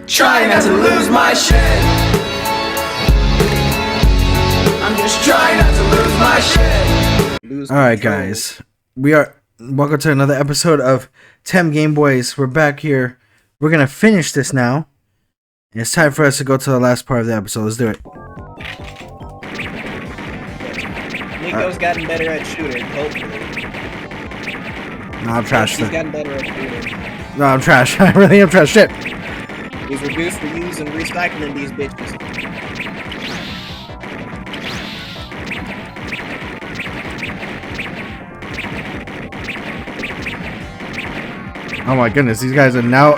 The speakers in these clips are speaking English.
Trying not to lose my shit. I'm just trying not to lose my shit. Alright guys, welcome to another episode of TemGameBoyz. We're back here. We're gonna finish this now. And it's time for us to go to the last part of the episode. Let's do it. Nico's gotten better at shooting, hopefully. No, I'm trash. He's gotten better at shooting. No, I'm trash. I really am trash. Shit. He's reduced, reused, and recycling these bitches. Oh my goodness, these guys are now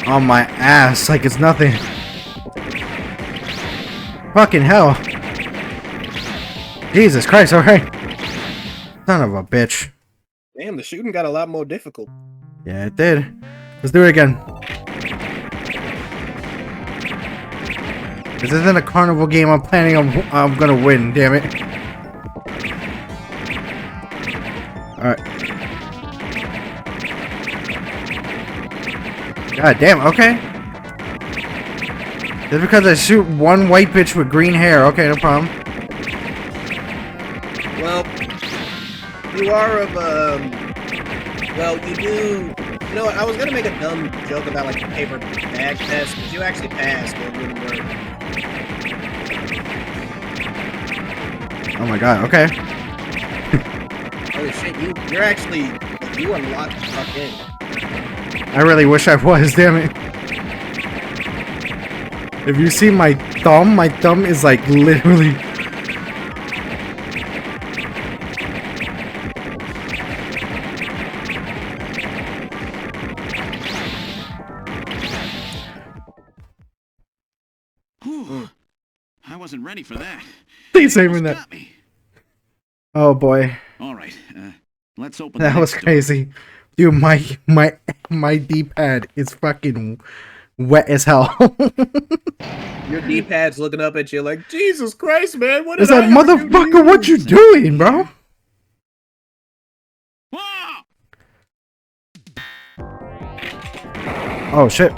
on my ass like it's nothing. Fucking hell. Jesus Christ, alright. Son of a bitch. Damn, the shooting got a lot more difficult. Yeah, it did. Let's do it again. This isn't a carnival game I'm planning I'm gonna win, damn it. Alright. God damn, okay. Just because I shoot one white bitch with green hair, okay, no problem. Well, you are of, well, you do, you know what, I was gonna make a dumb joke about, like, the paper bag test, but you actually passed, but it wouldn't work. Oh my god, okay. Holy shit, you're actually, you are locked the fuck in. I really wish I was, damn it. If you see my thumb is like literally... Whew. I wasn't ready for that. Please saving that. Oh boy. All right, let's open. That was crazy. Dude, my D-pad is fucking wet as hell. Your D-pad's looking up at you like, Jesus Christ, man, what is did that motherfucker? What you doing, bro? Oh shit.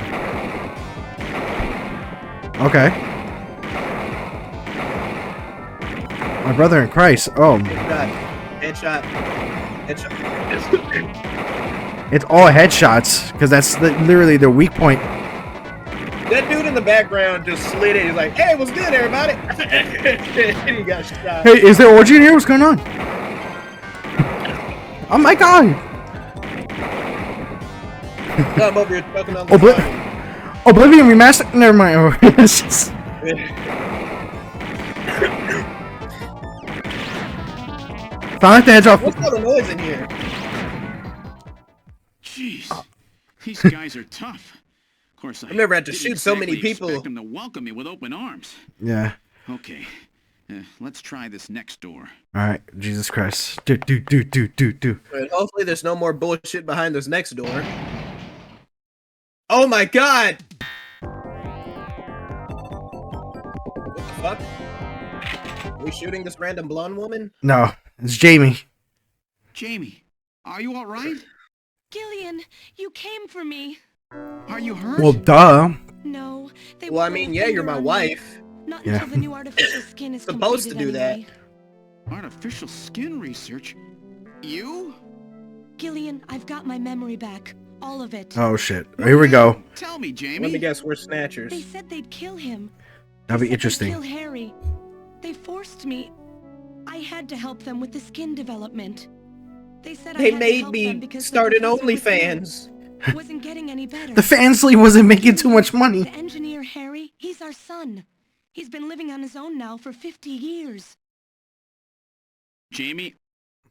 Okay. My brother in Christ. Oh. Headshot. It's all headshots, because that's literally their weak point. That dude in the background just slid in. He's like, hey, what's good, everybody? And he got shot. Hey, is there orgy in here? What's going on? Oh my god! I'm over here choking on the phone. Oblivion remastered? Never mind. Oh, it's just... Sound like the hedge off. What's all the noise in here? Jeez, these guys are tough. Of course, I've never had to shoot so many people. Expect them to welcome me with open arms. Yeah. Okay, let's try this next door. All right, Jesus Christ. Do. And hopefully, there's no more bullshit behind this next door. Oh my god! What the fuck? Are we shooting this random blonde woman? No, it's Jamie. Jamie, are you all right? Gillian, you came for me. Are you hurt? Well, duh. No, they Well, I mean, yeah, you're my wife. Not until the new artificial skin is supposed to do anyway. that. Artificial skin research? You? Gillian, I've got my memory back. All of it. Oh shit. Here we go. Tell me, Jamie. Let me guess, we're snatchers. They said they'd kill him. That'd be They said interesting. they'd kill Harry. They forced me. I had to help them with the skin development. They said They I had to made help me them because start an the professor OnlyFans. wasn't getting any better. The Fansly wasn't making too much money. The engineer Harry, he's our son. He's been living on his own now for 50 years. Jamie,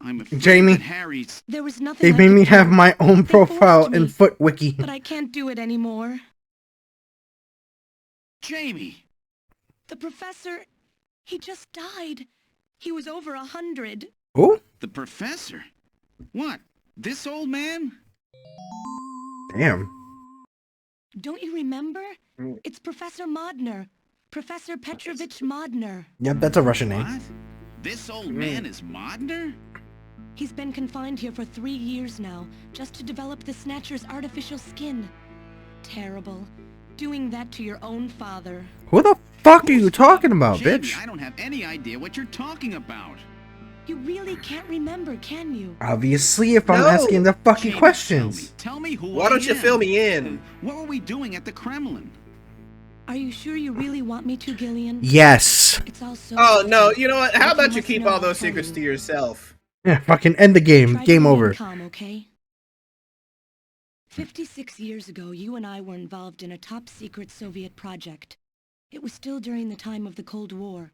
I'm afraid Jamie. that Harry's... There was nothing They I made could me do, have my own They forced profile me. in Foot Wiki. but I can't do it anymore. Jamie! The professor, he just died. He was over 100. Who? The professor? What? This old man? Damn. Don't you remember? It's Professor Modner. Professor Petrovich Modner. Yep, that's a Russian name. What? This old man is Modner? He's been confined here for 3 years now, just to develop the Snatcher's artificial skin. Terrible. Doing that to your own father. Who the fuck are you talking about, Jamie, bitch? I don't have any idea what you're talking about. You really can't remember, can you? Obviously, if I'm No. asking the fucking Jamie, questions. Tell me who Why I don't you am. fill me in? What were we doing at the Kremlin? Are you sure you really want me to, Gillian? Yes. It's all so Oh no, awful. you know what? But How you about you must keep know all I'll those tell secrets you. to yourself? Yeah, fucking end the game. Try to Game remain over. calm, okay? 56 years ago, you and I were involved in a top-secret Soviet project. It was still during the time of the Cold War.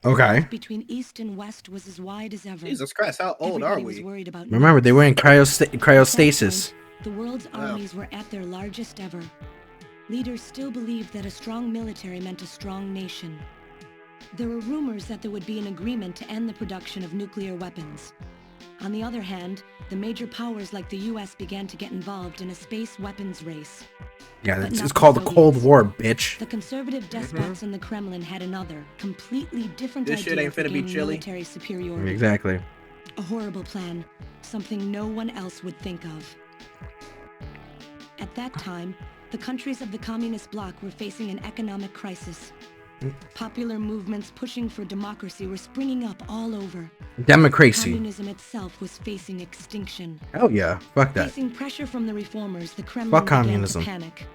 Okay. Between East and West was as wide as ever. Jesus Christ, how old Everybody are was we? worried about Remember, they nukes. were in At that cryostasis. point, the world's Oh. armies were at their largest ever. Leaders still believed that a strong military meant a strong nation. There were rumors that there would be an agreement to end the production of nuclear weapons. On the other hand, the major powers like the US began to get involved in a space weapons race. Yeah, But it's not called the the Cold Soviets. War, bitch. The conservative despots in the Kremlin had another, completely different This shit idea ain't for finna be gaining chilly. military superiority. Exactly. A horrible plan, something no one else would think of. At that time, the countries of the communist bloc were facing an economic crisis. Popular movements pushing for democracy were springing up all over. Democracy. Communism itself was facing extinction. Hell yeah. Fuck that. Facing pressure from the reformers, the Kremlin Fuck began communism. to panic.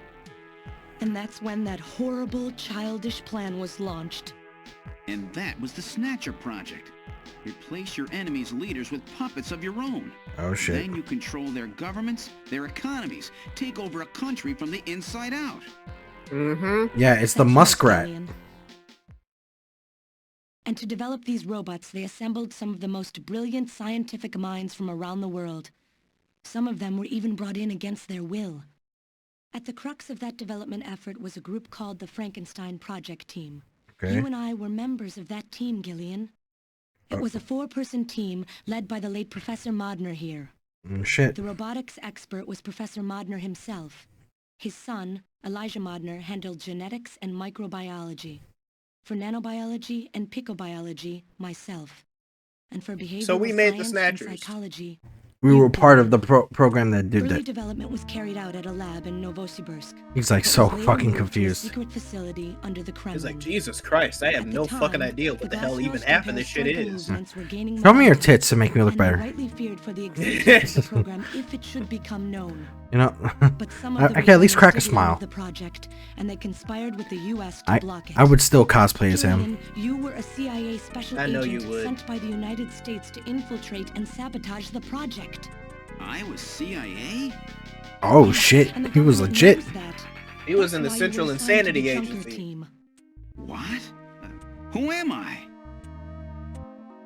And that's when that horrible, childish plan was launched. And that was the Snatcher Project. Replace your enemy's leaders with puppets of your own. Oh shit. Then you control their governments, their economies, take over a country from the inside out. Mm-hmm. Yeah, it's the That's right, muskrat. Gillian. And to develop these robots, they assembled some of the most brilliant scientific minds from around the world. Some of them were even brought in against their will. At the crux of that development effort was a group called the Frankenstein Project Team. Okay. You and I were members of that team, Gillian. It was a 4-person team led by the late Professor Modner here. Shit. The robotics expert was Professor Modner himself. His son, Elijah Modner, handled genetics and microbiology. For nanobiology and picobiology, myself. And for behavioral So we made the science and Snatchers. psychology, We were you, part of the Gillian. program that did Early that. development was carried out at a lab in Novosibirsk. He's like but so was later fucking moved to a confused. secret facility under the Kremlin. He's like, Jesus Christ, I have At the no fucking time, idea what the hell even glasnost half of and this shit perestroika is. movements were gaining Show me your momentum, tits to make me look and they better. rightly feared for the existence of the program if it should become known. You know, But some I of the can at least crack a reformers did love smile. the project, and they conspired with the U.S. to I block it. I would still cosplay as him. Gillian, you were a CIA special I know agent you would. sent by the United States to infiltrate and sabotage the project. I was CIA? Oh shit, And the he was government legit. knows that. He was That's in the why you Central were assigned to the Insanity Junker Agency. Team. What? Who am I?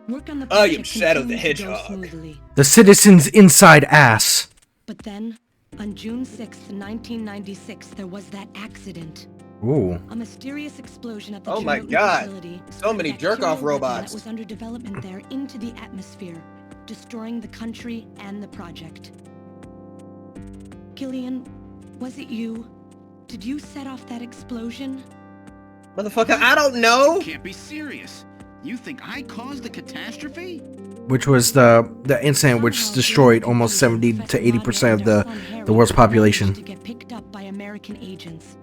Work on the I am project Shadow the continued to go Hedgehog. smoothly. The citizens inside ass. But then, on June 6th, 1996, there was that accident. Ooh. A mysterious explosion at the Oh my Chernobyl God. facility So spread many bacterial jerk-off weapon robots. that was under development there into the atmosphere, destroying the country and the project. Gillian, was it you? Did you set off that explosion? Motherfucker, I don't know. You can't be serious. You think I caused the catastrophe? Which was the incident which Somehow, destroyed Gillian almost concluded 70 to Professor 80% of Modner and our son the Harry world's had population. managed to get picked up by American agents.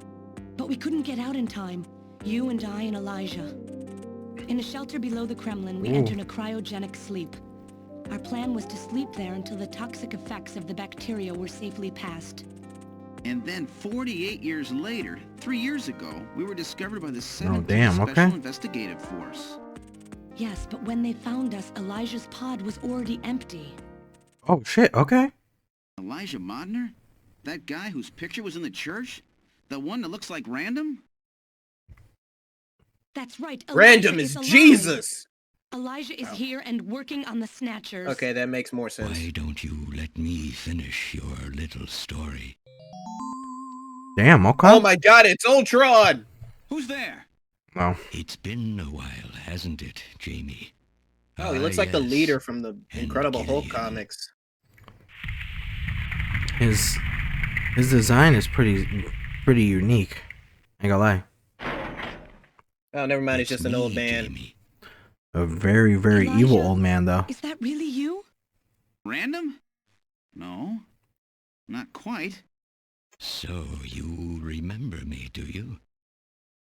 But we couldn't get out in time. You and I and Elijah. In a shelter below the Kremlin, we Ooh. entered a cryogenic sleep. Our plan was to sleep there until the toxic effects of the bacteria were safely passed. And then 48 years later, 3 years ago, we were discovered by the 17th damn, Special okay. Investigative Force. Yes, but when they found us, Elijah's pod was already empty. Oh shit, okay. Elijah Modner? That guy whose picture was in the church? The one that looks like Random? That's right. Random Elijah is alive. Jesus. Elijah is here and working on the Snatchers. Okay, that makes more sense. Why don't you let me finish your little story? Damn, okay. Oh my God, it's Ultron. Who's there? No. It's been a while, hasn't it, Jamie? Oh, he looks Ah, like the yes. leader from the And Incredible Hulk Gillian. comics. His design is pretty unique. Ain't gonna lie. Oh, never mind, he's It's just an old me, man. Jamie. A very evil Elijah? old man though. Is that really you? Random? No. Not quite. So you remember me, do you?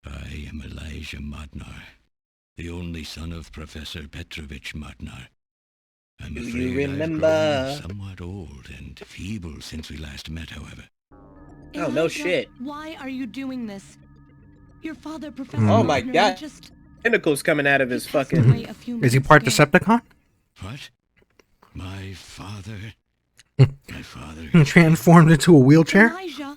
I am Elijah Modnar, the only son of Professor Petrovich Modnar. I'm Do you afraid remember? I've grown somewhat old and feeble since we last met, however. Oh, no Elijah, shit. Why are you doing this? Your father, Professor Oh my Modner, god. just Tentacles coming out of his he passed fucking... away a few Is he minutes part ago. Decepticon? What? My father? My father? Transformed into a wheelchair? Elijah,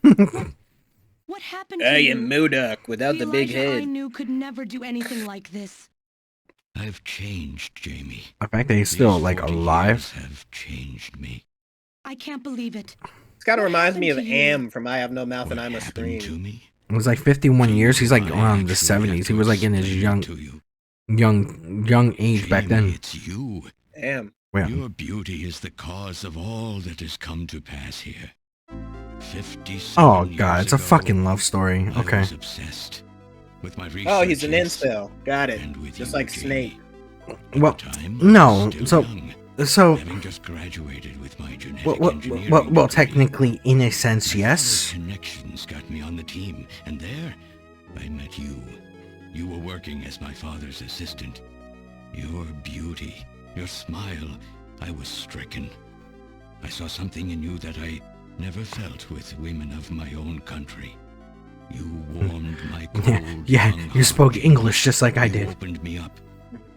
what happened I to you? am Modoc without the big Elijah I head. knew could never do anything like this. I've changed, Jamie. The fact that he's still, These like, 40 alive. years have changed me. I can't believe it. This kind of What reminds me of happened to you? Am from I Have No Mouth What and I Must happened to Scream. me? It was like 51 years. He's like I around the actually have 70s. He to was like in his explain to you. young age back Jamie, then. it's you. Am. Yeah. Your beauty is the cause of all that has come to pass here. 57 Oh years god, it's a ago, fucking love story. I Okay. was obsessed with my Oh, he's an researches incel. Got it. and with Just you, like Jamie. Snape. Well, At the time, I no. was still So, young, so, having just graduated with my genetic well, engineering well, degree. technically, in a sense, My yes. father's connections got me on the team, and there I met you. You were working as my father's assistant. Your beauty, your smile, I was stricken. I saw something in you that I never felt with women of my own country. You warmed my cold, Yeah, young you heart, spoke Jamie. English just like I You did. opened me up,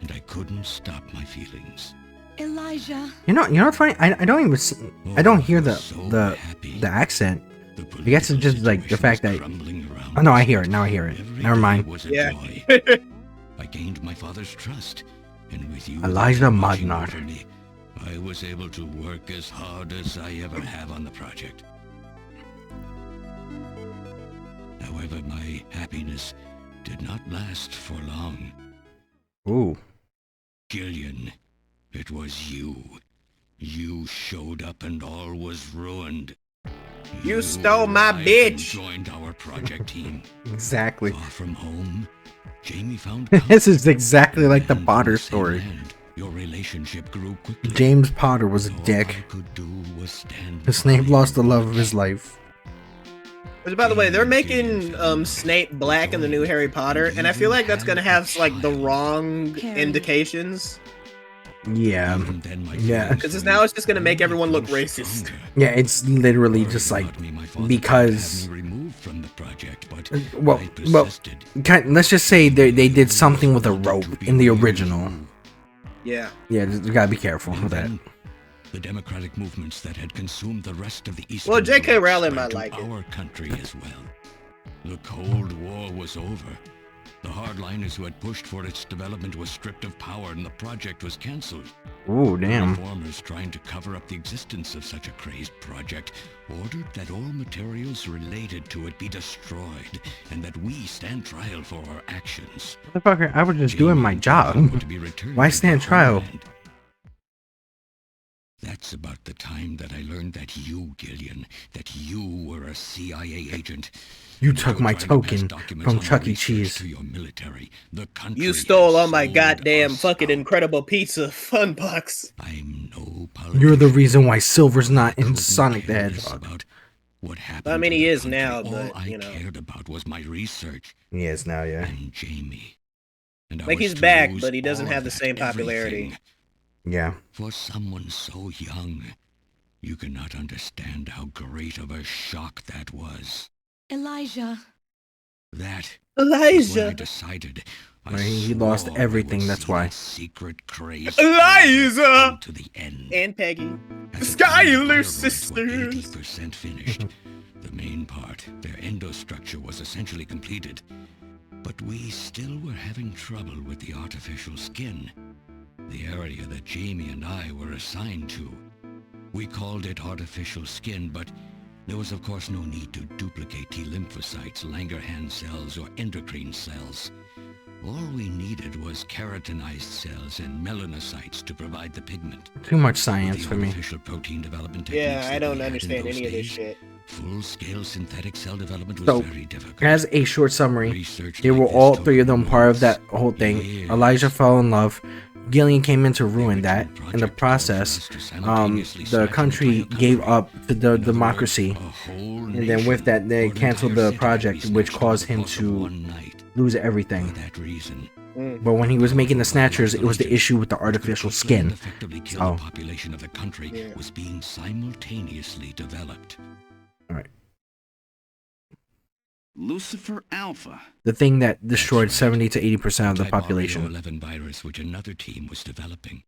and I couldn't stop my feelings. Elijah, You know what's funny? I don't even I don't hear I the was so the happy. the accent. The I guess it's just like the political fact situation that. was crumbling around Oh no, I us. hear it. Now I hear it. Every Never day mind. was a Yeah. joy. I gained my father's trust, and with you Elijah there watching Modnar. over me, I was able to work as hard as I ever have on the project. However, my happiness did not last for long. Ooh. Gillian, it was you. You showed up and all was ruined. You stole my arrived bitch. and joined our project team. Exactly. Far from home, Jamie found This is exactly like the and Potter from same story. land, your relationship grew quickly. James Potter was a All I dick. could do was stand Snape by lost the and love of watch. his life. Which, by the way, they're making Snape black in the new Harry Potter, and I feel like that's gonna have like the wrong Harry. indications. Yeah. Even then, my Yeah. feelings Because for now you it's just gonna make only everyone look grew racist. stronger. Yeah, it's literally Worried just like about me, my father because- tried to have me removed from the project, but well, I well, persisted. let's just say they did something with a rope in the original. Yeah. Yeah, you gotta be careful And with that. then, the democratic movements that had consumed the rest of the Eastern Well, J.K. Bloc Rowling spread might to like it. our country as well. The Cold War was over. The hardliners who had pushed for its development was stripped of power, and the project was cancelled. Ooh, The damn. reformers, trying to cover up the existence of such a crazed project, ordered that all materials related to it be destroyed, and that we stand trial for our actions. Motherfucker, I was just doing my Jamie job. were to be returned Why to stand their trial? homeland. That's about the time that I learned that you, Gillian, that you were a CIA agent. You And took were my trying to pass token documents from on Chuck E. research Cheese. to your military. The country You stole has all my sold goddamn us fucking out. incredible pizza fun box. I'm no You're the politician. reason why Silver's not in Couldn't Sonic the care less Hedgehog. about what happened I mean, to he the is country. now, All but, I you know. cared about was my research He is now, yeah. and Jamie. And I Like, was he's to back, lose but he doesn't all have the that, same popularity. everything. Yeah. For someone so young, you cannot understand how great of a shock that was. Elijah, That was when I Elijah. decided. Right, he lost swore I everything, would that's see why. that secret craze Eliza! to the end. And Peggy. At The the time, Skyler Fireboys were sisters. 80% finished. The main part, their endostructure, was essentially completed. But we still were having trouble with the artificial skin, the area that Jamie and I were assigned to. We called it artificial skin, but there was of course no need to duplicate T lymphocytes, Langerhans cells, or endocrine cells. All we needed was keratinized cells and melanocytes to provide the pigment. Too much With science the for me. artificial protein development Yeah, techniques I that don't we had in understand those any of this days, shit. full-scale synthetic cell development was So, very difficult. As a short summary, Research they like were this all took three of them part of that months, whole thing. years. Elijah fell in love, Gillian came in to ruin that. In the process, the country gave up to the democracy, and then with that, they canceled the project, which caused him to lose everything. But when he was making the Snatchers, it was the issue with the artificial skin. The population of the country was being simultaneously developed. All right. Lucifer Alpha. The thing that destroyed 70 to 80% of the population. 11 virus, which another team was developing.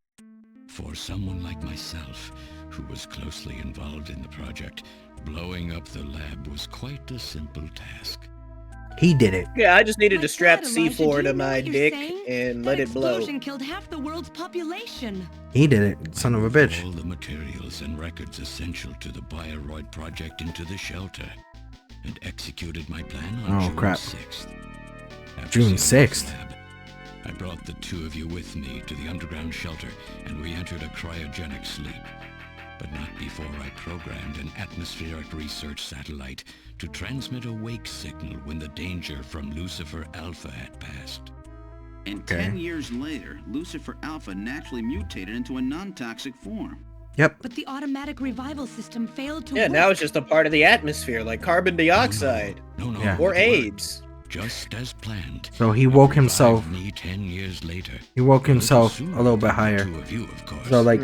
For someone like myself, who was closely involved in the project, blowing up the lab was quite a simple task. He did it. Yeah, I just needed to My strap God, Elijah, C4 do to you know my what you're dick saying? and That let it blow. explosion killed half the world's population. He did it, son of a bitch. All the materials and records essential to the Bioroid project into the shelter, and executed my plan on June crap. 6th. June sealing 6th. the lab, I brought the two of you with me to the underground shelter, and we entered a cryogenic sleep. But not before I programmed an atmospheric research satellite to transmit a wake signal when the danger from Lucifer Alpha had passed. And 10 years later, Lucifer Alpha naturally mutated into a non-toxic form. Yep. But the automatic revival system failed to Yeah, work. now it's just a part of the atmosphere, like carbon dioxide No, Yeah. or it AIDS. worked just as planned. So he woke himself. Revived me 10 years later. He woke himself sooner a little bit than the higher. two of you, of course. So like,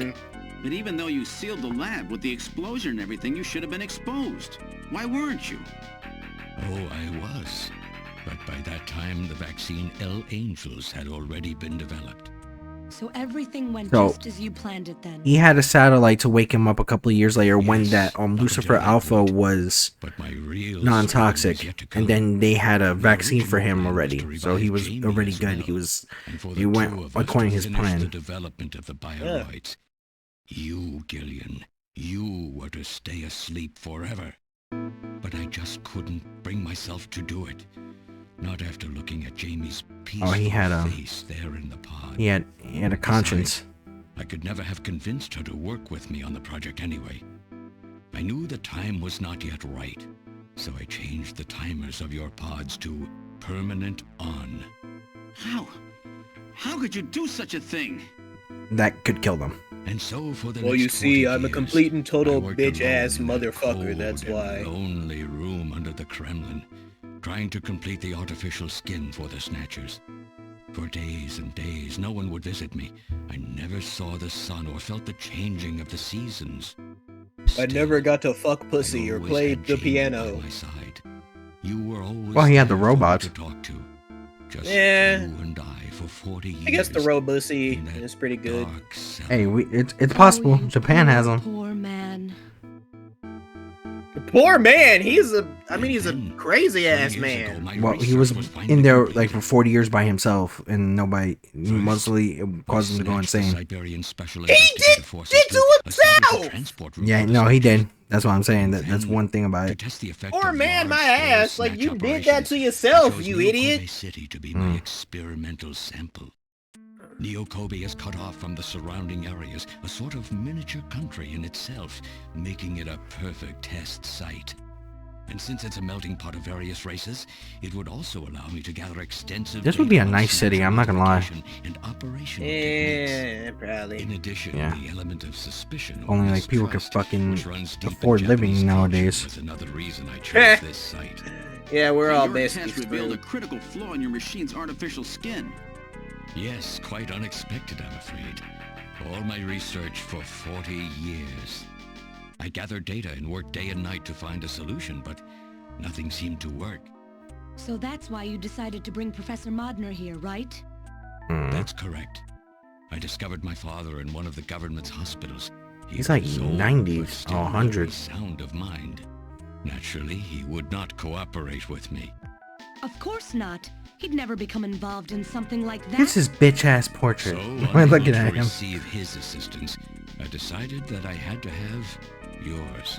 But even though you sealed the lab with the explosion and everything, you should have been exposed. Why weren't you? Oh, I was. But by that time, the vaccine L Angels had already been developed. So everything went So- just as you planned it then. he had a satellite to wake him up a couple of years later when Yes, that up Lucifer until that Alpha point. was But my real non-toxic, story was yet to come. and then they had a The vaccine for original him plan was already, to so he revive was Jamie already as good. well. And for He the went two of us according to his finish plan. the development of the Bioroids. You, Gillian, you were to stay asleep forever. But I just couldn't bring myself to do it. Not after looking at Jamie's peaceful he had a- face there in the pod. He had a conscience. I could never have convinced her to work with me on the project anyway. I knew the time was not yet right, so I changed the timers of your pods to permanent on. How? How could you do such a thing? That could kill them. And so for the Well, next you see, 40 I'm a years, complete and total I worked bitch-ass alone in that motherfucker, cold that's and why. lonely room under the Kremlin, trying to complete the artificial skin for the Snatchers. For days and days, no one would visit me. I never saw the sun or felt the changing of the seasons. I never got to fuck pussy or play the piano. By my side. You were always Well, he had the there for me robots. to talk to. Just Yeah. you and I for 40 years. I guess the robussy in that is pretty good. dark cellar. Hey, it's possible. Oh, you Japan has them. Poor man. The poor man, he's a Then, crazy 20 ass years man. ago, my Well, he research was finally in there complete. like for 40 years by himself, and nobody mostly it caused him to go Snatched the insane. Siberian Special He Investigative Forces did to establish a himself! transport route Yeah, for the no, he did. Snatchers. That's what I'm saying. That's Then, one thing about to it. test the effect Poor of man, my large-scale ass. Like, snatch you did that operations, to I yourself, chose you Neo idiot. Kobe City to be my experimental sample. Neo Kobe is cut off from the surrounding areas, a sort of miniature country in itself, making it a perfect test site. And since it's a melting pot of various races, it would also allow me to gather extensive This would be a data on nice city, snatch I'm not gonna lie. identification and operational techniques. Yeah, probably. In addition, Yeah. the element of suspicion Only, or like, people could mistrust, fucking which runs deep in afford living Japanese nowadays. culture, was another reason I chose this site. Yeah, we're all Your basically test revealed a screwed. critical flaw in your machine's artificial skin. Yes, quite unexpected, I'm afraid. All my research for 40 years. I gathered data and worked day and night to find a solution, but nothing seemed to work. So that's why you decided to bring Professor Modner here, right? That's correct. I discovered my father in one of the government's hospitals. He He's like was old, 90s, but still or 100s. very sound of mind. Naturally, he would not cooperate with me. Of course not. He'd never become involved in something like that. This is bitch ass So, portrait. unable We're looking to at him. receive his assistance, I decided that I had to have yours.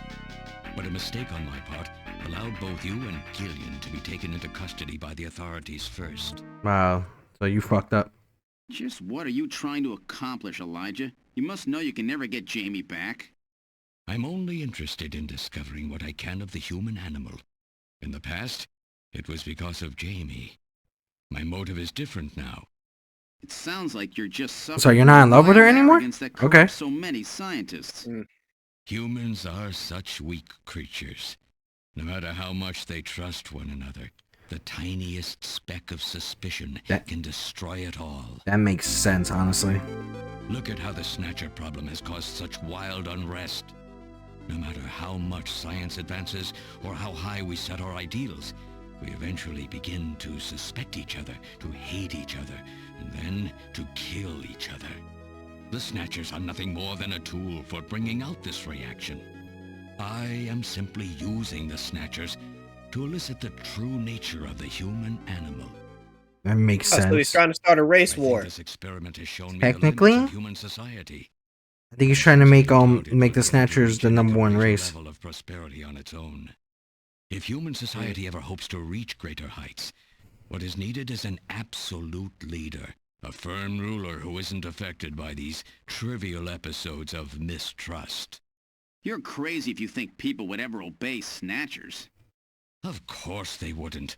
But a mistake on my part allowed both you and Gillian to be taken into custody by the authorities first. Wow. So you fucked up. Just what are you trying to accomplish, Elijah? You must know you can never get Jamie back. I'm only interested in discovering what I can of the human animal. In the past, it was because of Jamie. My motive is different now. It sounds like you're just suffering. So you're not in love with her from anymore? arrogance that Okay. corrupts so many scientists. Humans are such weak creatures. No matter how much they trust one another, the tiniest speck of suspicion can destroy it all. That makes sense, honestly. Look at how the Snatcher problem has caused such wild unrest. No matter how much science advances or how high we set our ideals, we eventually begin to suspect each other, to hate each other, and then to kill each other. The Snatchers are nothing more than a tool for bringing out this reaction. I am simply using the Snatchers to elicit the true nature of the human animal. That makes Oh, sense. so he's trying to start a race I think war. this experiment has shown me Technically? the limits of human society. I think he's trying to make It make the would be Snatchers the reaching a #1 greater race. level of prosperity on its own. If human society ever hopes to reach greater heights, what is needed is an absolute leader, a firm ruler who isn't affected by these trivial episodes of mistrust. You're crazy if you think people would ever obey Snatchers. Of course they wouldn't.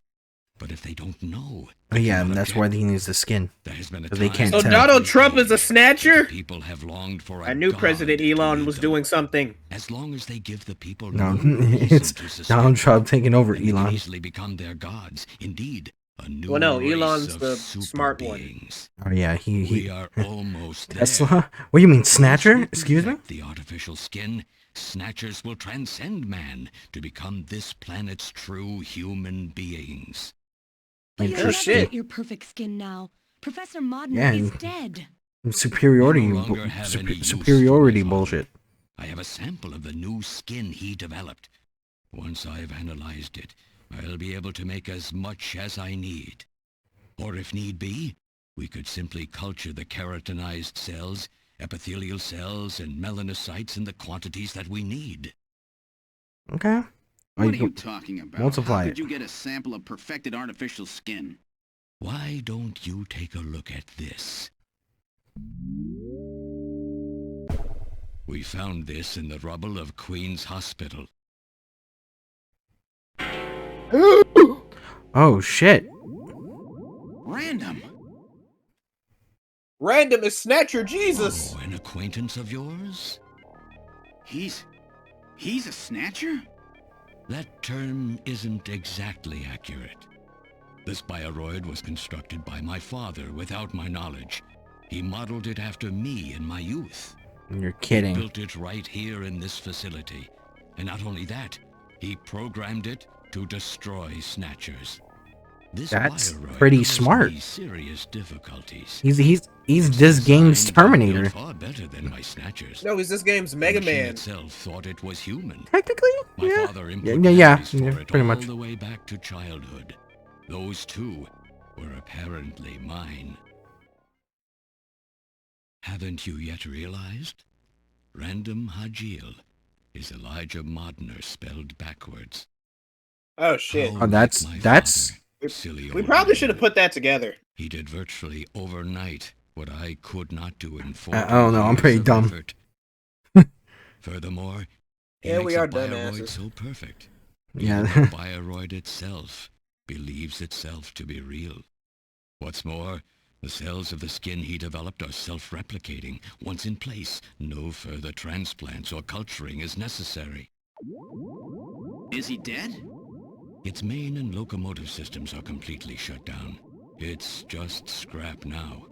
But if they don't know... Oh yeah, and cannot that's why object. he needs the skin. There has been a So they time can't So tell. Donald Trump is a snatcher? people have longed for a I knew god President to Elon lead was them. doing something. As long as they give the people No, reason it's to suspect Donald Trump taking over them, they can Elon. easily become their gods. Indeed, a new Well, no, race Elon's of the super smart one. beings. Oh yeah, We he are almost there. Tesla. What do you mean, Once Snatcher? we Excuse me. perfect the artificial skin, Snatchers will transcend man to become this planet's true human beings. But Like, you'll oh, never shit. get your perfect skin now. Professor Modern Yeah, is and- dead. Superiority, We no longer have any use for superiority my father. bullshit. I have a sample of the new skin he developed. Once I've analyzed it, I'll be able to make as much as I need. Or if need be, we could simply culture the keratinized cells, epithelial cells, and melanocytes in the quantities that we need. Okay. What are you you talking about? multiply How it. could you get a sample of perfected artificial skin? Why don't you take a look at this? We found this in the rubble of Queen's Hospital. Oh shit. Random. Random is Snatcher Jesus. Oh, an acquaintance of yours? He's a Snatcher? That term isn't exactly accurate. This bioroid was constructed by my father without my knowledge. He modeled it after me in my youth. You're He kidding. built it right here in this facility. And not only that, he programmed it to destroy Snatchers. This That's bioroid pretty caused smart. me serious difficulties. He's Its this game's design was built Terminator. far better than my Snatchers. No, he's this game's The Mega machine Man. itself thought it was human. Technically, My yeah. father Yeah, input yeah, memories for it pretty all much. the way back to childhood. Those two were apparently mine. Haven't you yet realized? Random Hajil is Elijah Modner spelled backwards. Oh shit. How Oh, that's- like my that's- father, silly We old probably man. should have put that together. He did virtually overnight what I could not do in 4 I don't know, I'm pretty dumb. Furthermore, he Yeah, makes we a are bioroid dumbasses. so perfect. Yeah. Even the bioroid itself believes itself to be real. What's more, the cells of the skin he developed are self-replicating. Once in place, no further transplants or culturing is necessary. Is he dead? Its main and locomotive systems are completely shut down. It's just scrap now.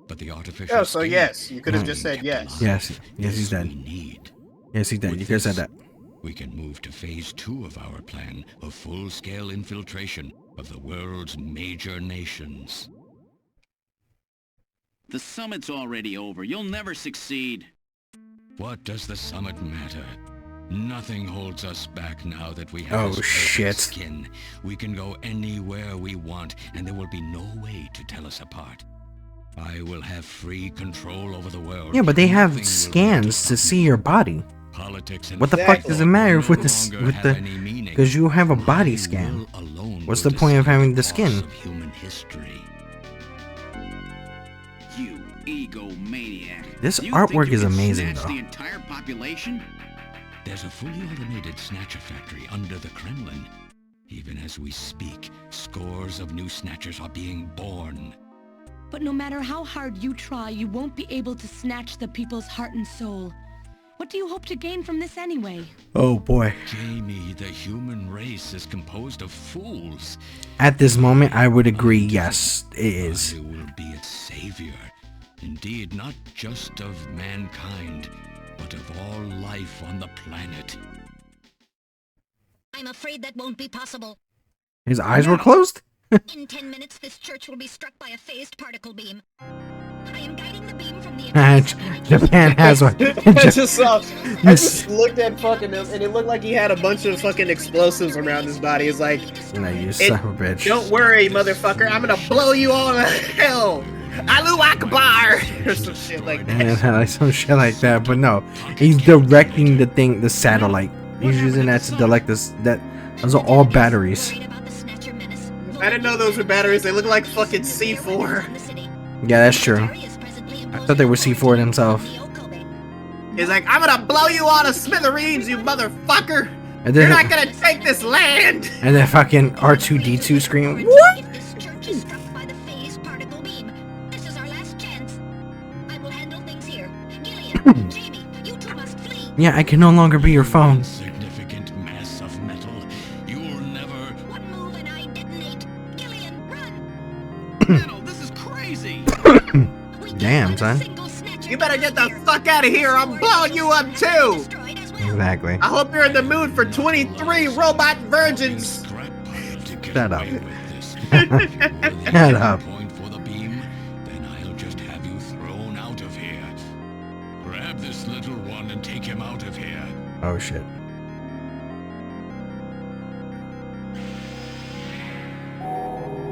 But the artificial Oh, so skin yes, you could have is just being said kept yes. alive. Yes, yes, he's This dead. we need. Yes, he's dead. With You could have said this, that. we can move to phase 2 of our plan of full-scale infiltration of the world's major nations. The summit's already over. You'll never succeed. What does the summit matter? Nothing holds us back now that we have Oh, this perfect shit. skin. We can go anywhere we want, and there will be no way to tell us apart. I will have free control over the world. Yeah, but they Nothing have will be able scans to stop see me. your body. Politics and What the fuck Exactly. does it matter will with no this longer with have the any meaning. because you have a My body scan. will alone What's will the point of decide having the course skin? of human history. You egomaniac. This You artwork think you is can amazing, snatch though. the entire population? There's a fully automated Snatcher factory under the Kremlin. Even as we speak, scores of new Snatchers are being born. But no matter how hard you try, you won't be able to snatch the people's heart and soul. What do you hope to gain from this anyway? Oh boy. Jamie, the human race is composed of fools. At this moment, I would agree, yes, it is. I will be its savior. Indeed, not just of mankind, but of all life on the planet. I'm afraid that won't be possible. His eyes were closed? In 10 minutes, this church will be struck by a phased particle beam. I am guiding the beam from the... Japan has one. I just looked at fucking him, and it looked like he had a bunch of fucking explosives around his body. It's like, No, you son of a bitch. don't worry, motherfucker, I'm gonna blow you all to hell. Alu Akbar! Or some shit like that. Yeah, like some shit like that, but no. He's directing the thing, the satellite. He's using that to direct this, those are all batteries. I didn't know those were batteries, they look like fucking C4. Yeah, that's true. I thought they were C4 themselves. He's like, I'm gonna blow you all to smithereens, you motherfucker! And You're then, not gonna take this land! and then fucking R2-D2 scream, what? This church is struck by the phased particle beam. This is our last chance. I will handle things here. Gillian, Jamie, you two must flee. Yeah, I can no longer be your phone. Insignificant mass of metal. You'll never... One move and I detonate. Gillian, run! Metal, this is crazy! Damn, son. You better get the fuck out of here, I'm blowing you up too! Exactly. I hope you're in the mood for 23 robot virgins! Shut up. Shut up. Point for the beam, then I'll just have you thrown out of here. Grab this little one and take him out of here. Oh shit.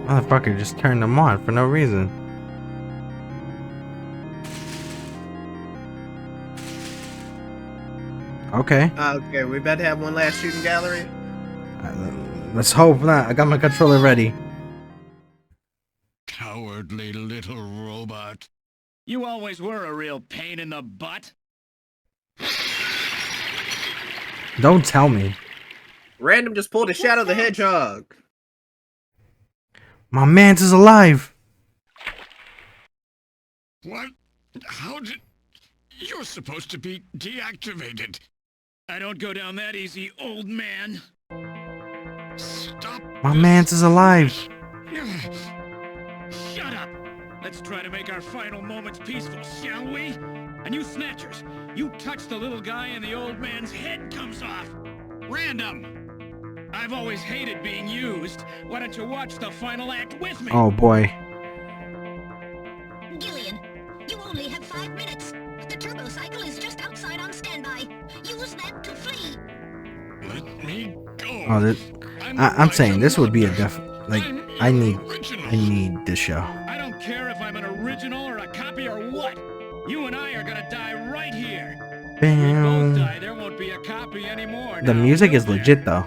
Motherfucker just turned them on for no reason. Okay. Okay, we about to have one last shooting gallery. Let's hope not. I got my controller ready. Cowardly little robot. You always were a real pain in the butt. Don't tell me. Random just pulled a Shadow the Hedgehog. My man's is alive. What? How did... You're supposed to be deactivated. I don't go down that easy, old man. Stop. My man's is alive. Shut up! Let's try to make our final moments peaceful, shall we? And you Snatchers, you touch the little guy and the old man's head comes off. Random! I've always hated being used. Why don't you watch the final act with me? Oh boy. Gillian, you only have 5 minutes. The turbo cycle is just outside on standby. Use that to flee. Let me go. Oh, I'm saying this would be a like I need this show. I don't care if I'm an original or a copy or what. You and I are gonna die right here. When we both die, there won't be a copy anymore. The now, music will is there? legit though.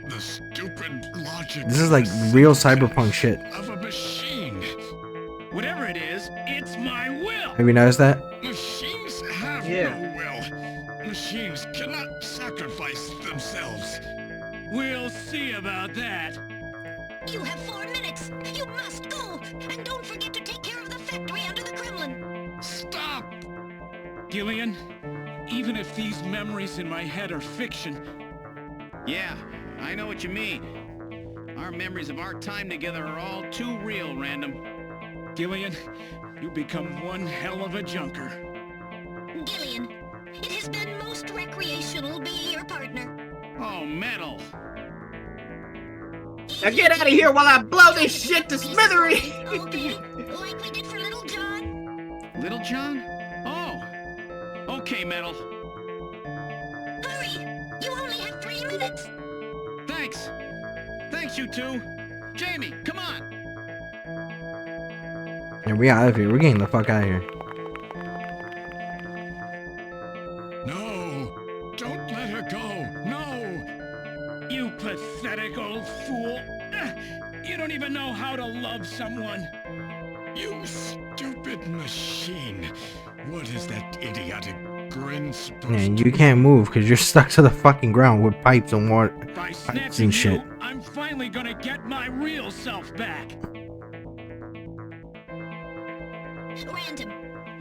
The stupid logic. This is like real cyberpunk shit. Of a machine. Whatever it is, it's my will. Have you noticed that? Machines have no will. Machines cannot sacrifice themselves. We'll see about that. You have 4 minutes. You must go. And don't forget to take care of the factory under the Kremlin. Stop! Gillian, even if these memories in my head are fiction, Yeah, I know what you mean. Our memories of our time together are all too real, Random. Gillian, you become one hell of a junker. Gillian, it has been most recreational being your partner. Oh, Metal. Now get out of here while I blow this shit to smithereens! Okay, like we did for Little John. Little John? Oh. Okay, Metal. Hurry! You only have 3 minutes. Thanks. Thanks, you two. Jamie, come on. Yeah, we out of here. We're getting the fuck out of here. No! Don't let her go! No! You pathetic old fool. You don't even know how to love someone. You stupid machine! What is that idiotic grin supposed And to you can't move because you're stuck to the fucking ground with pipes and water. By Pipes snatching and shit. you, I'm finally gonna get my real self back. Random,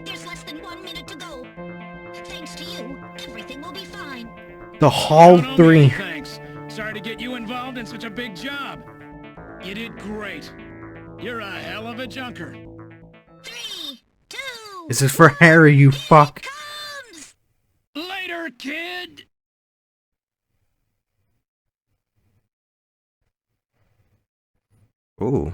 there's less than 1 minute to go. Thanks to you, everything will be fine. The Hall Don't owe me 3. any thanks. Sorry to get you involved in such a big job. You did great. You're a hell of a junker. 3, 2. This is for Harry, you fuck. Comes. Later, kid. Ooh.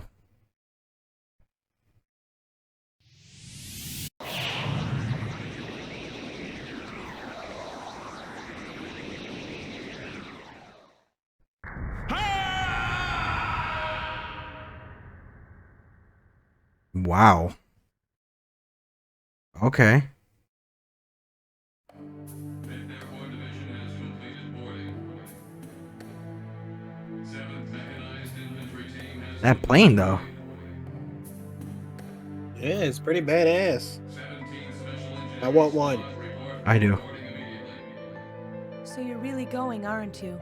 Wow. Okay. That plane, though. Yeah, it's pretty badass. I want one. I do. So you're really going, aren't you?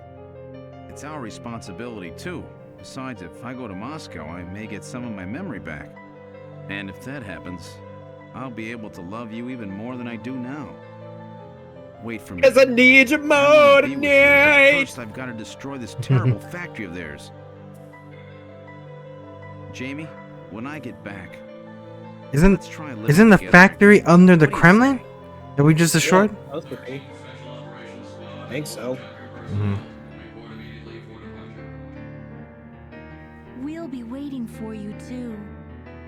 It's our responsibility, too. Besides, if I go to Moscow, I may get some of my memory back. And if that happens, I'll be able to love you even more than I do now. Wait for me. Cause I need you I more wanna be with you, but tonight. first I've got to destroy this terrible factory of theirs. Jamie, when I get back, Isn't let's try living isn't the together. factory under the What do you Kremlin say? that we just destroyed? Yeah, that was okay. I think so. Mm-hmm. We'll be waiting for you too.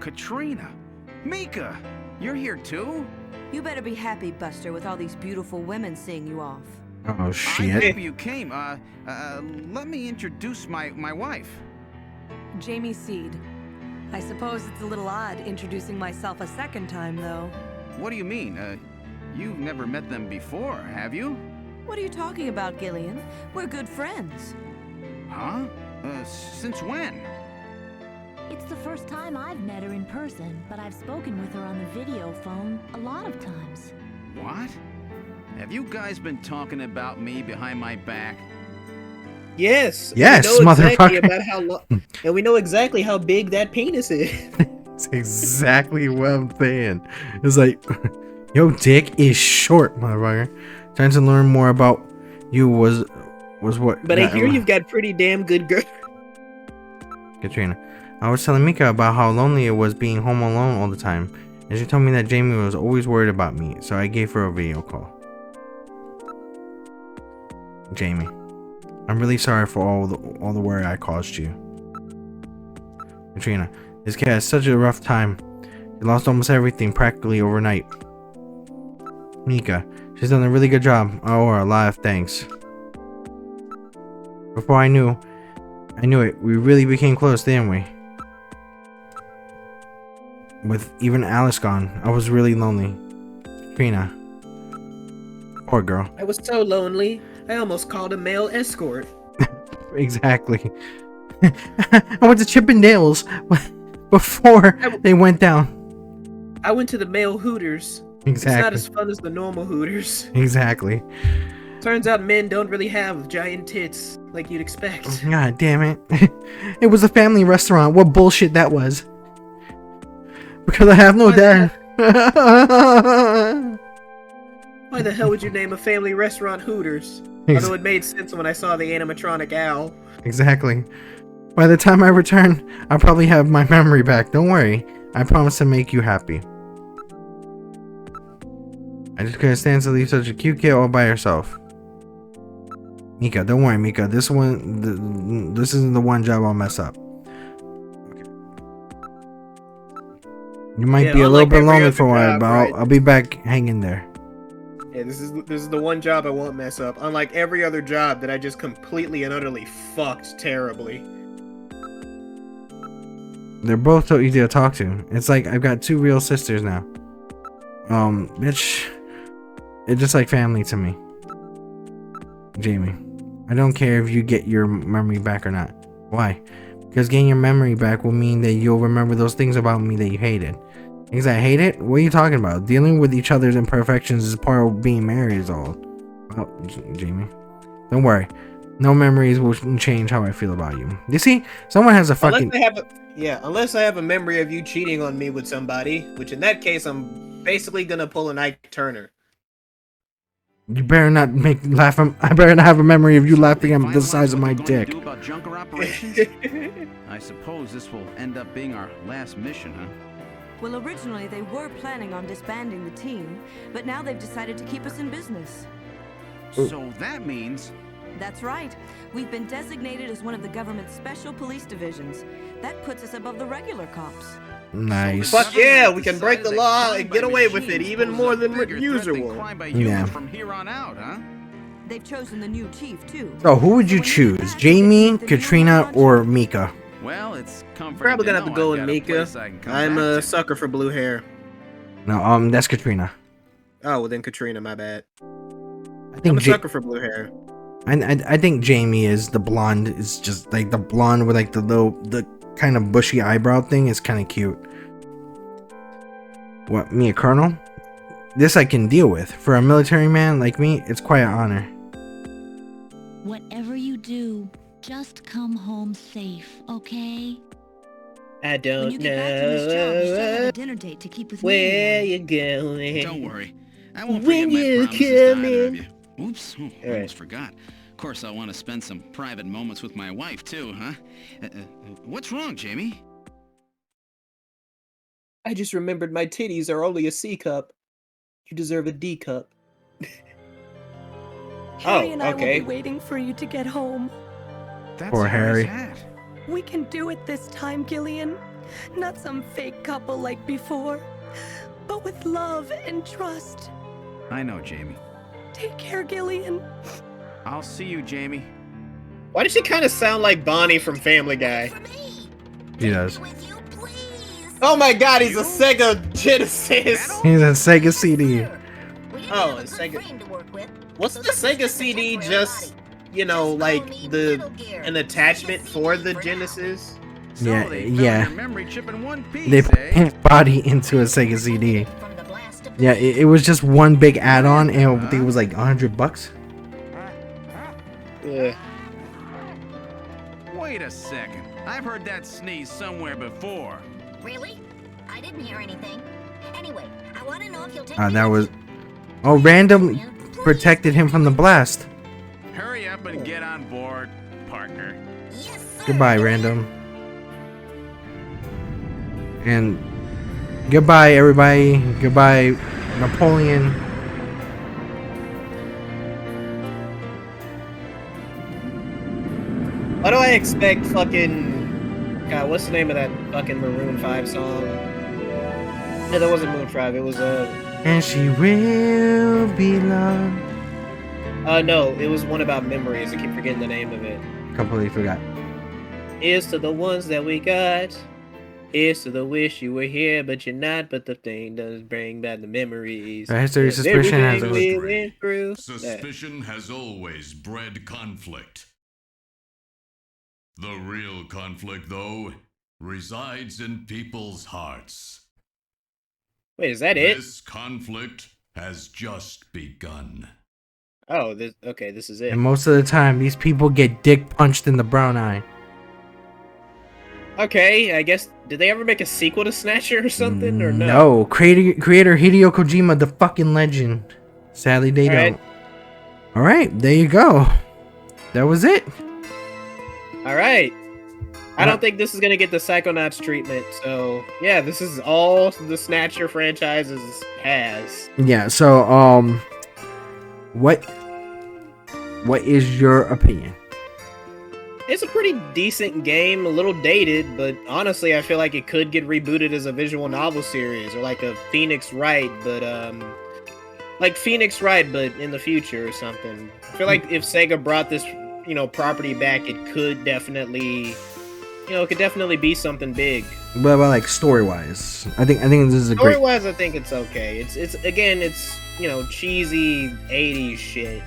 Katrina! Mika! You're here too? You better be happy, Buster, with all these beautiful women seeing you off. Oh I'm shit. happy you came. Let me introduce my wife. Jamie Seed. I suppose it's a little odd introducing myself a second time, though. What do you mean? You've never met them before, have you? What are you talking about, Gillian? We're good friends. Huh? Since when? It's the first time I've met her in person, but I've spoken with her on the video phone a lot of times. What? Have you guys been talking about me behind my back? Yes. Yes, we know exactly motherfucker. about how and we know exactly how big that penis is. That's exactly what I'm saying. It's like, yo, dick is short, motherfucker. Trying to learn more about you was what. But I hear you've got pretty damn good girl. Katrina. I was telling Mika about how lonely it was being home alone all the time, and she told me that Jamie was always worried about me, so I gave her a video call. Jamie, I'm really sorry for all the worry I caused you. Katrina, this kid has such a rough time. He lost almost everything practically overnight. Mika, she's done a really good job. I owe her a lot of thanks. Before I knew it. We really became close, didn't we? With even Alice gone, I was really lonely. Katrina. Poor girl. I was so lonely. I almost called a male escort. Exactly. I went to Chippendales before they went down. I went to the male Hooters. It's not Exactly. as fun as the normal Hooters. Exactly. Turns out men don't really have giant tits like you'd expect. God damn it. It was a family restaurant. What bullshit that was. Because I have no dad. Why the hell would you name a family restaurant Hooters? Although it made sense when I saw the animatronic owl. Exactly. By the time I return, I'll probably have my memory back. Don't worry. I promise to make you happy. I just couldn't stand to leave such a cute kid all by herself. Mika, don't worry, Mika. This isn't the one job I'll mess up. Okay. You might be a little bit lonely for a while, but I'll be back hanging there. Yeah, this is the one job I won't mess up. Unlike every other job that I just completely and utterly fucked terribly. They're both so easy to talk to. It's like I've got two real sisters now. Bitch, it's just like family to me. Jamie, I don't care if you get your memory back or not. Why? Because getting your memory back will mean that you'll remember those things about me that you hated. Things I hated? What are you talking about? Dealing with each other's imperfections is part of being married is all. Well, Jamie, don't worry. No memories will change how I feel about you. You see, someone has a fucking. Unless I have a memory of you cheating on me with somebody, which in that case I'm basically gonna pull an Ike Turner. You better not laugh. I better not have a memory of you laughing at the size of my dick. Do about junker operations? I suppose this will end up being our last mission, huh? Well, originally they were planning on disbanding the team, but now they've decided to keep us in business. So that means... That's right. We've been designated as one of the government's special police divisions. That puts us above the regular cops. Nice. Fuck yeah, we can break the law and get away with it even more than usual. Yeah. From here on out, huh? They've chosen the new chief too. So who would you choose? Jamie, Katrina, or Mika? Well, it's comforting. Probably gonna have to go with I've got a Mika. place I can come I'm back a to. sucker for blue hair. No, that's Katrina. Oh, well then Katrina, my bad. I I'm think a sucker for blue hair. I think Jamie is the blonde. It's just like the blonde with like the kind of bushy eyebrow thing is kind of cute. What, me a colonel? This I can deal with. For a military man like me, it's quite an honor. Whatever you do, just come home safe, okay? I When don't you get back from this job, you still have know a dinner date to keep with where me. you're going. Don't worry. I won't When forget my you promises to come either of in. you. Oops, oh, All right. almost forgot. Of course, I want to spend some private moments with my wife, too, huh? What's wrong, Jamie? I just remembered my titties are only a C cup. You deserve a D cup. Harry and I will okay. be waiting for you to get home. That's Poor Harry's Harry. hat. We can do it this time, Gillian. Not some fake couple like before, but with love and trust. I know, Jamie. Take care, Gillian. I'll see you, Jamie. Why does she kind of sound like Bonnie from Family Guy? He does. Oh my god, he's a Sega Genesis! He's a Sega CD. Oh, a Sega. Wasn't the Sega CD just, you know, like an attachment for the Genesis? Yeah, So they found yeah. your memory chip in one piece, They put his body into a Sega CD. Yeah, it was just one big add-on, and I think it was like $100. Yeah. Wait a second. I've heard that sneeze somewhere before. Really? I didn't hear anything. Anyway, I want to know if you'll take That was. Oh, random protected him from the blast. Hurry up and get on board, partner. Goodbye, random. And goodbye, everybody. Goodbye, Napoleon. Why do I expect fucking... God, what's the name of that fucking Maroon 5 song? No, that wasn't Maroon 5, it was, And she will be loved. no, it was one about memories. I keep forgetting the name of it. Completely forgot. Here's to the ones that we got. Here's to the wish you were here, but you're not. But the thing does bring back the memories. History, of suspicion has everything always- we went through. Suspicion has always bred conflict. The real conflict, though, resides in people's hearts. Wait, is that it? This conflict has just begun. Oh, okay, this is it. And most of the time, these people get dick punched in the brown eye. Okay, I guess, did they ever make a sequel to Snatcher or something, or no? No, creator Hideo Kojima, the fucking legend. Sadly, they don't. Alright, there you go. That was it. Alright. I don't think this is gonna get the Psychonauts treatment, so yeah, this is all the Snatcher franchises has. Yeah, so, what is your opinion? It's a pretty decent game, a little dated, but honestly, I feel like it could get rebooted as a visual novel series, or like a Phoenix Wright, but like Phoenix Wright, but in the future or something. I feel like if Sega brought this, you know, property back, it could definitely, you know, it could definitely be something big. What about like story-wise? I think this is a great. Story-wise, I think it's okay. It's again, it's, you know, cheesy 80s shit,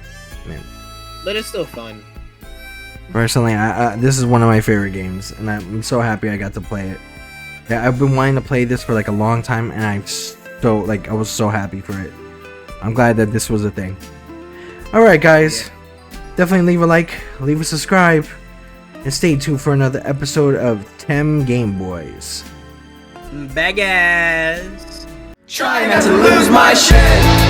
Man. but it's still fun. Personally, this is one of my favorite games, and I'm so happy I got to play it. Yeah, I've been wanting to play this for like a long time, and I was so happy for it. I'm glad that this was a thing. All right, guys. definitely leave a like, leave a subscribe, and stay tuned for another episode of TemGameBoyz. Bag ass. Trying not to lose my shit.